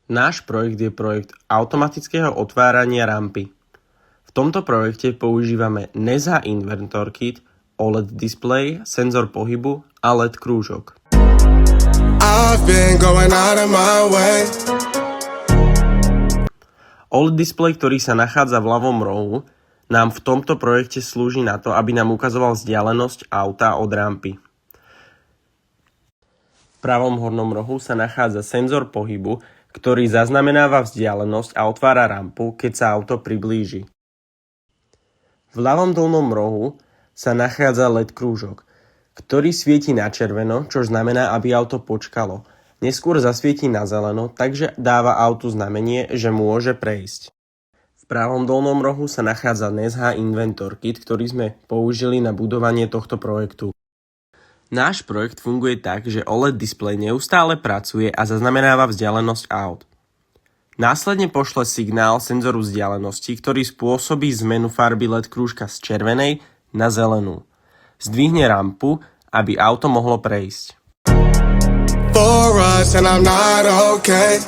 Náš projekt je projekt automatického otvárania rampy. V tomto projekte používame NESA Inventor Kit, OLED display, senzor pohybu a LED krúžok. OLED display, ktorý sa nachádza v ľavom rohu, nám v tomto projekte slúži na to, aby nám ukazoval vzdialenosť auta od rampy. V pravom hornom rohu sa nachádza senzor pohybu, ktorý zaznamenáva vzdialenosť a otvára rampu, keď sa auto priblíži. V ľavom dolnom rohu sa nachádza LED krúžok, ktorý svieti na červeno, čo znamená, aby auto počkalo. Neskôr zasvieti na zeleno, takže dáva autu znamenie, že môže prejsť. V pravom dolnom rohu sa nachádza NESA Inventor Kit, ktorý sme použili na budovanie tohto projektu. Náš projekt funguje tak, že OLED displej neustále pracuje a zaznamenáva vzdialenosť aut. Následne pošle signál senzoru vzdialenosti, ktorý spôsobí zmenu farby LED krúžka z červenej na zelenú. Zdvihne rampu, aby auto mohlo prejsť. For us and I'm not okay.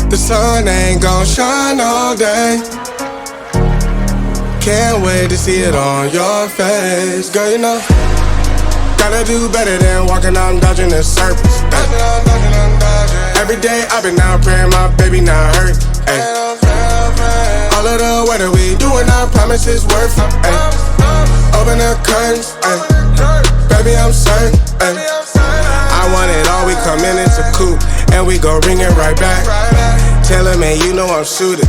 The sun ain't gon' shine all day. Can't wait to see it on your face. Girl, you know, gotta do better than walking out and dodging the surface. Every day I've been out praying my baby not hurt. Ay. All of the weather we doing, I promise it's worth it. Ay. Open the curtains, ay. Baby I'm certain. Ay. I want it all, we come in, it's a coupe, and we gon' ring it right back. Tell him, man, you know I'm shooting.